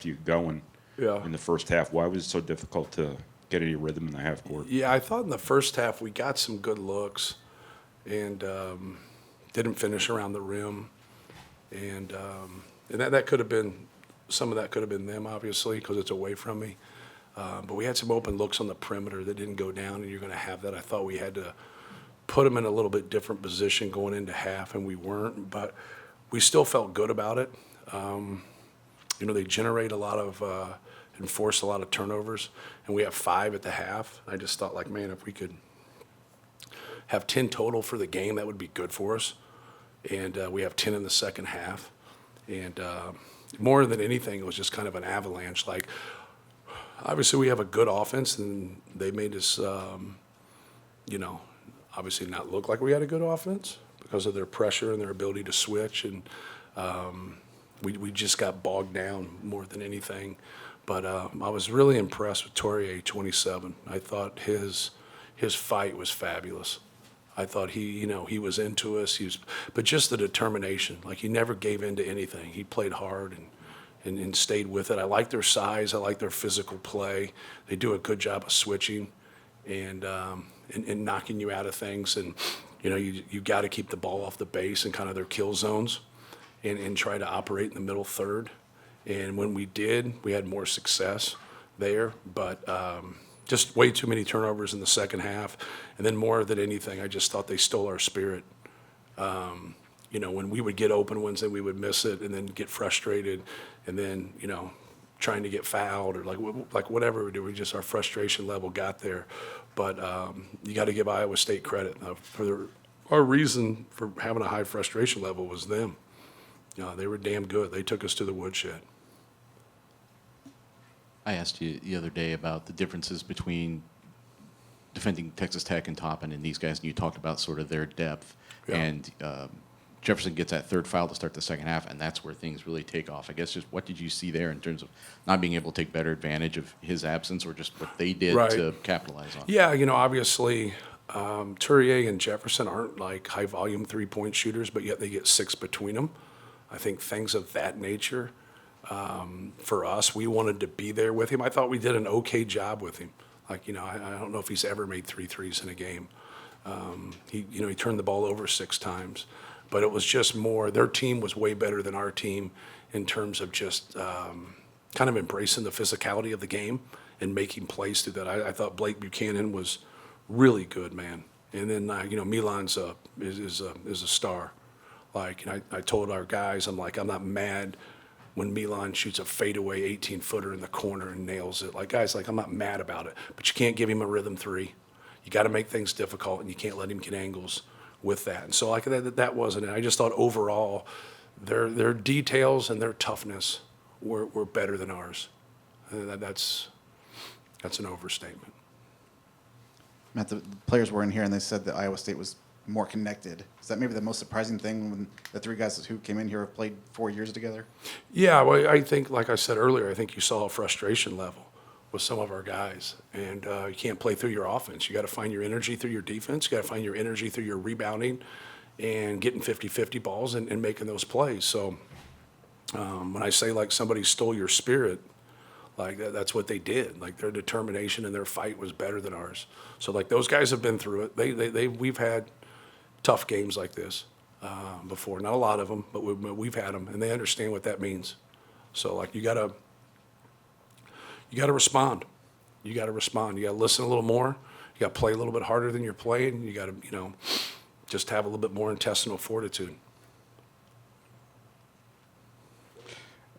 you going Yeah. in the first half. Why was it so difficult to get any rhythm in the half court? Yeah, I thought in the first half we got some good looks and didn't finish around the rim. And that could have been, some of that could have been them, obviously, because it's away from me. But we had some open looks on the perimeter that didn't go down, and you're going to have that. I thought we had to put them in a little bit different position going into half, and we weren't. But we still felt good about it. They generate a lot of, and force a lot of turnovers, and we have 5 at the half. I just thought, like, man, if we could have 10 total for the game, that would be good for us. And we have 10 in the second half. And more than anything, it was just kind of an avalanche. Like, obviously, we have a good offense, and they made us, obviously not look like we had a good offense because of their pressure and their ability to switch. And we just got bogged down more than anything. But I was really impressed with Torrey 27. I thought his fight was fabulous. I thought he was into us. But just the determination. Like, he never gave in to anything. He played hard and stayed with it. I like their size. I like their physical play. They do a good job of switching and knocking you out of things. And you got to keep the ball off the base and kind of their kill zones, and try to operate in the middle third. And when we did, we had more success there. But just way too many turnovers in the second half. And then more than anything, I just thought they stole our spirit. When we would get open ones, then we would miss it and then get frustrated. And then, trying to get fouled or like whatever we do, our frustration level got there. But you got to give Iowa State credit. Our reason for having a high frustration level was them. They were damn good. They took us to the woodshed. I asked you the other day about the differences between defending Texas Tech and Toppin and these guys, and you talked about sort of their depth. Yeah. And Jefferson gets that third foul to start the second half, and that's where things really take off. I guess just what did you see there in terms of not being able to take better advantage of his absence, or just what they did Right. to capitalize on? Yeah, obviously, Tourier and Jefferson aren't like high-volume three-point shooters, but yet they get 6 between them. I think things of that nature, for us, we wanted to be there with him. I thought we did an okay job with him. Like, I don't know if he's ever made 3 threes in a game. He turned the ball over 6 times. But it was just more, their team was way better than our team in terms of just kind of embracing the physicality of the game and making plays through that. I thought Blake Buchanan was really good, man. And then, Milan's is a star. Like, and I told our guys, I'm not mad when Milan shoots a fadeaway 18-footer in the corner and nails it. Like, guys, I'm not mad about it. But you can't give him a rhythm 3. You got to make things difficult, and you can't let him get angles with that. And so that wasn't it. I just thought overall their details and their toughness were better than ours. That's an overstatement. Matt, the players were in here and they said that Iowa State was more connected. Is that maybe the most surprising thing when the 3 guys who came in here have played 4 years together? Yeah, well, I think, like I said earlier, I think you saw a frustration level with some of our guys. And you can't play through your offense. You got to find your energy through your defense. You got to find your energy through your rebounding and getting 50-50 balls and making those plays. So when I say like somebody stole your spirit, like that's what they did. Like their determination and their fight was better than ours. So like those guys have been through it. We've had tough games like this before. Not a lot of them, but we've had them, and they understand what that means. So like you gotta respond. You gotta respond. You gotta listen a little more. You gotta play a little bit harder than you're playing. You gotta just have a little bit more intestinal fortitude.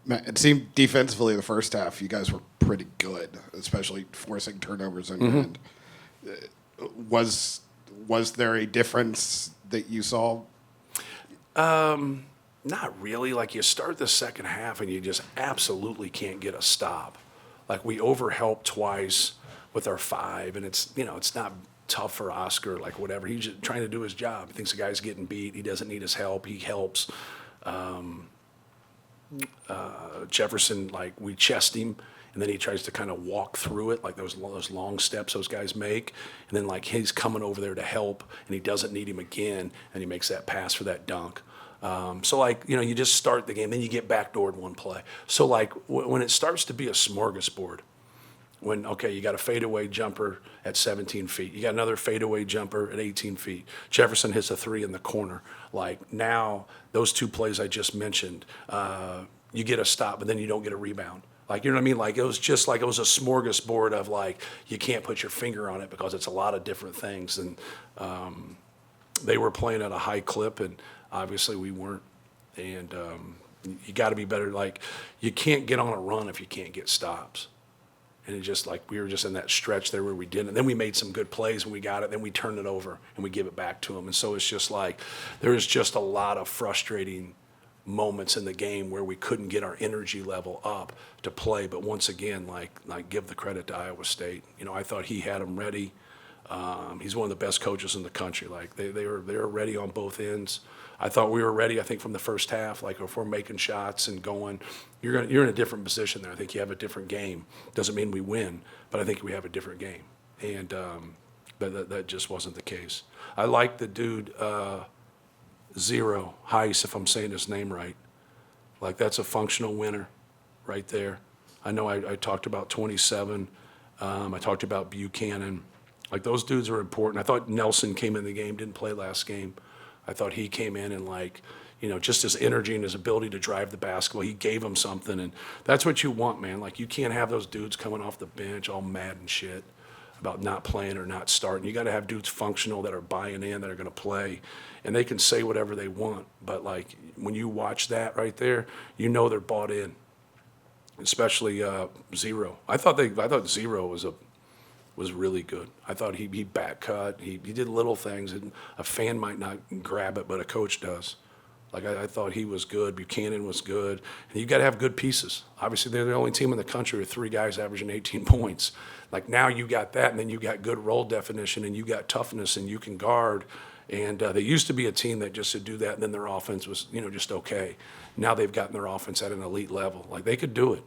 Matt, it seemed defensively the first half you guys were pretty good, especially forcing turnovers on your end. Was there a difference that you saw? Not really. Like you start the second half and you just absolutely can't get a stop. Like we overhelped twice with our 5, and it's not tough for Oscar. Like whatever, he's just trying to do his job. He thinks the guy's getting beat. He doesn't need his help. He helps. Jefferson, like we chest him, and then he tries to kind of walk through it, like those long steps those guys make, and then like he's coming over there to help, and he doesn't need him again, and he makes that pass for that dunk. So, like, you just start the game, then you get backdoored one play. So, like, when it starts to be a smorgasbord, when, okay, you got a fadeaway jumper at 17 feet. You got another fadeaway jumper at 18 feet. Jefferson hits a three in the corner. Like, now, those two plays I just mentioned, you get a stop, but then you don't get a rebound. Like, you know what I mean? Like, it was just like it was a smorgasbord of, like, you can't put your finger on it because it's a lot of different things. And they were playing at a high clip, and obviously we weren't. And you got to be better. Like, you can't get on a run if you can't get stops. And it just like we were just in that stretch there where we didn't. And then we made some good plays when we got it. Then we turned it over and we give it back to them. And so it's just like there was just a lot of frustrating moments in the game where we couldn't get our energy level up to play. But once again, like give the credit to Iowa State. I thought he had them ready. He's one of the best coaches in the country. Like they were ready on both ends. I thought we were ready. I think from the first half, like if we're making shots and going, you're in a different position there. I think you have a different game. Doesn't mean we win, but I think we have a different game. And but that just wasn't the case. I like the dude Zero Heiss, if I'm saying his name right. Like that's a functional winner, right there. I know I talked about 27. I talked about Buchanan. Like those dudes are important. I thought Nelson came in the game, didn't play last game. I thought he came in and just his energy and his ability to drive the basketball, he gave them something. And that's what you want, man. Like you can't have those dudes coming off the bench all mad and shit about not playing or not starting. You got to have dudes functional that are buying in, that are going to play. And they can say whatever they want. But like when you watch that right there, they're bought in, especially Zero. I thought Zero was really good. I thought he back cut. He did little things, and a fan might not grab it, but a coach does. Like I thought he was good. Buchanan was good. And you got to have good pieces. Obviously, they're the only team in the country with three guys averaging 18 points. Like now you got that, and then you got good role definition, and you got toughness, and you can guard. And they used to be a team that just would do that, and then their offense was just okay. Now they've gotten their offense at an elite level. Like they could do it.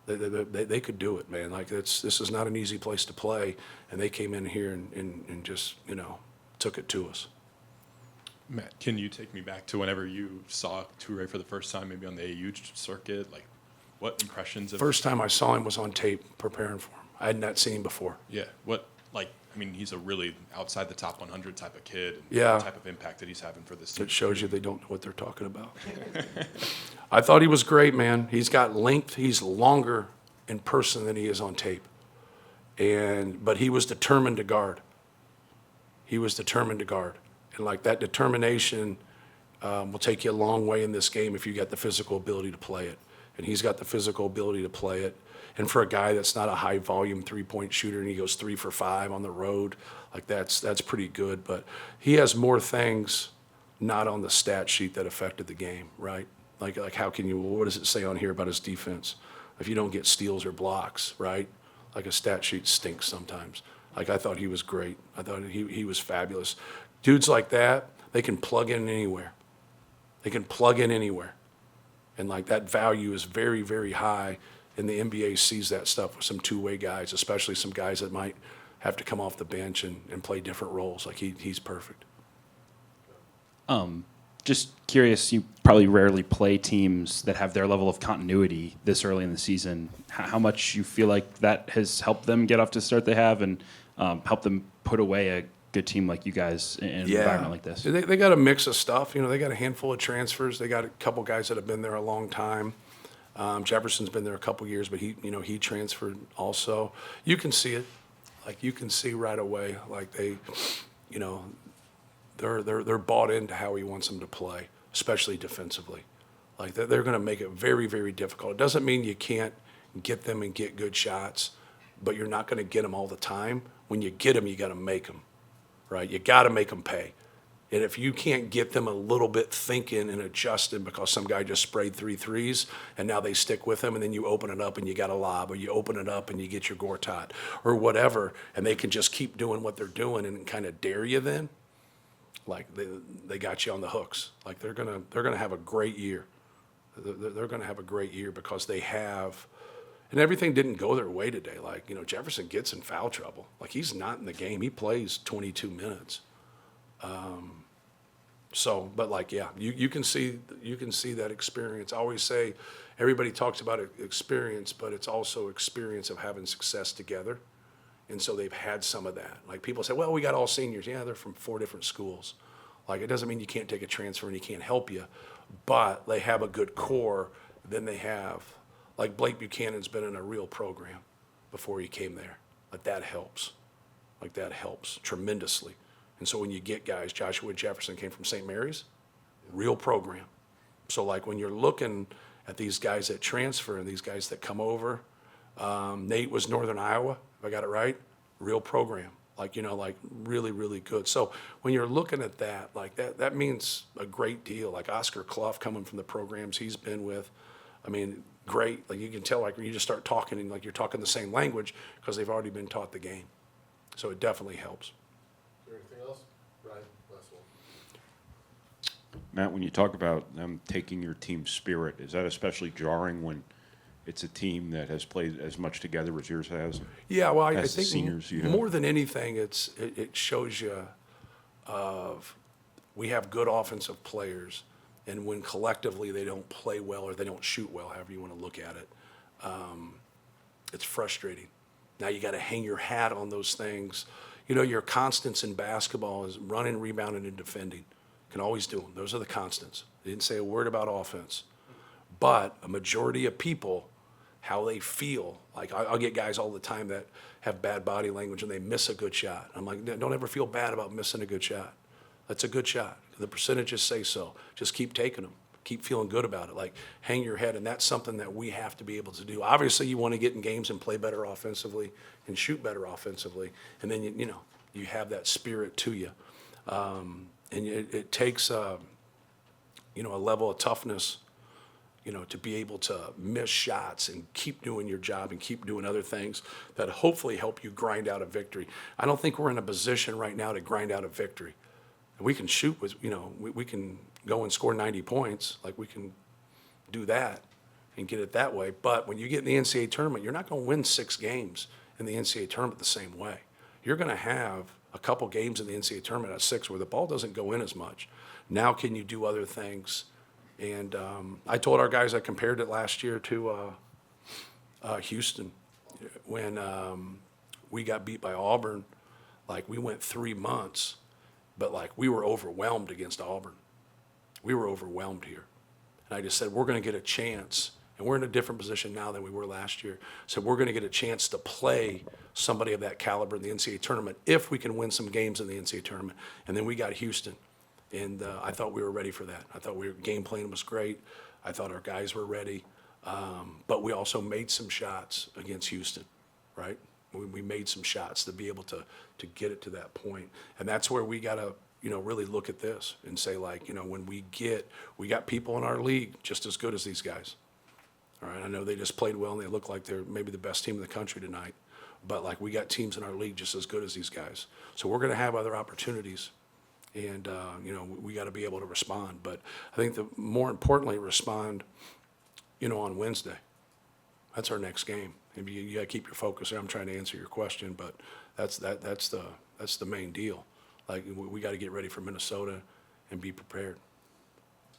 They could do it, man. Like this is not an easy place to play, and they came in here and just took it to us. Matt, can you take me back to whenever you saw Toure for the first time, maybe on the AU circuit? Like, what impressions of First time I saw him was on tape preparing for him. I had not seen him before. Yeah, he's a really outside the top 100 type of kid. And Yeah. the type of impact that he's having for this team. It shows you they don't know what they're talking about. I thought he was great, man. He's got length. He's longer in person than he is on tape. But he was determined to guard. And like that determination will take you a long way in this game if you got the physical ability to play it. And he's got the physical ability to play it. And for a guy that's not a high volume 3-point shooter and he goes 3 for 5 on the road, like that's pretty good. But he has more things not on the stat sheet that affected the game, right? Like what does it say on here about his defense? If you don't get steals or blocks, right? Like a stat sheet stinks sometimes. Like I thought he was great. I thought he was fabulous. Dudes like that, they can plug in anywhere. And like that value is very, very high. And the NBA sees that stuff with some two-way guys, especially some guys that might have to come off the bench and play different roles. Like he's perfect. Just curious, you probably rarely play teams that have their level of continuity this early in the season. How much you feel like that has helped them get off to the start they have and help them put away a good team like you guys in an environment like this? They got a mix of stuff. They got a handful of transfers. They got a couple guys that have been there a long time. Jefferson's been there a couple years, but he transferred also. You can see it. Like you can see right away, like they're bought into how he wants them to play, especially defensively. Like they're going to make it very, very difficult. It doesn't mean you can't get them and get good shots, but you're not going to get them all the time. When you get them, you got to make them, right? You got to make them pay. And if you can't get them a little bit thinking and adjusting because some guy just sprayed 3 threes and now they stick with him, and then you open it up and you got a lob, or you open it up and you get your Gortat or whatever, and they can just keep doing what they're doing and kind of dare you then, like they got you on the hooks. Like they're gonna have a great year. They're gonna have a great year because they have, and everything didn't go their way today. Like Jefferson gets in foul trouble. Like he's not in the game. He plays 22 minutes. So, but like, yeah, you can see that experience. I always say, everybody talks about experience, but it's also experience of having success together. And so they've had some of that. Like people say, well, we got all seniors. Yeah, they're from 4 different schools. Like it doesn't mean you can't take a transfer and he can't help you, but they have a good core. Then they have, like Blake Buchanan's been in a real program before he came there. Like that helps. Like that helps tremendously. And so when you get guys, Joshua Jefferson came from St. Mary's, real program. So like when you're looking at these guys that transfer and these guys that come over, Nate was Northern Iowa, if I got it right, real program. Like, like really, really good. So when you're looking at that, like that means a great deal. Like Oscar Clough coming from the programs he's been with, I mean, great. Like you can tell, like when you just start talking and like you're talking the same language because they've already been taught the game. So it definitely helps. Anything else? Ryan, last one. Matt, when you talk about them taking your team spirit, is that especially jarring when it's a team that has played as much together as yours has? Yeah, well, I As the think seniors you have. more than anything, it shows you we have good offensive players, and when collectively they don't play well or they don't shoot well, however you want to look at it, it's frustrating. Now you got to hang your hat on those things. Your constants in basketball is running, rebounding, and defending. Can always do them. Those are the constants. They didn't say a word about offense. But a majority of people, how they feel, like I'll get guys all the time that have bad body language and they miss a good shot. I'm like, don't ever feel bad about missing a good shot. That's a good shot. The percentages say so. Just keep taking them. Keep feeling good about it. Like hang your head, and that's something that we have to be able to do. Obviously, you want to get in games and play better offensively and shoot better offensively, and then you have that spirit to you, and it takes a level of toughness, to be able to miss shots and keep doing your job and keep doing other things that hopefully help you grind out a victory. I don't think we're in a position right now to grind out a victory. We can shoot with, we can go and score 90 points. Like we can do that and get it that way. But when you get in the NCAA tournament, you're not going to win 6 games in the NCAA tournament the same way. You're going to have a couple games in the NCAA tournament at 6 where the ball doesn't go in as much. Now can you do other things? And I told our guys, I compared it last year to Houston when we got beat by Auburn. Like we went 3 months, but like we were overwhelmed against Auburn. We were overwhelmed here. And I just said, we're going to get a chance. And we're in a different position now than we were last year. So we're going to get a chance to play somebody of that caliber in the NCAA tournament if we can win some games in the NCAA tournament. And then we got Houston. And I thought we were ready for that. I thought game plan was great. I thought our guys were ready. But we also made some shots against Houston, right? We made some shots to be able to get it to that point. And that's where we got to, really look at this and say, like, when we got people in our league just as good as these guys. All right, I know they just played well and they look like they're maybe the best team in the country tonight. But, like, we got teams in our league just as good as these guys. So we're going to have other opportunities. And, we got to be able to respond. But I think more importantly, respond, on Wednesday. That's our next game. And you got to keep your focus there. I'm trying to answer your question, but that's the main deal. Like, we got to get ready for Minnesota and be prepared.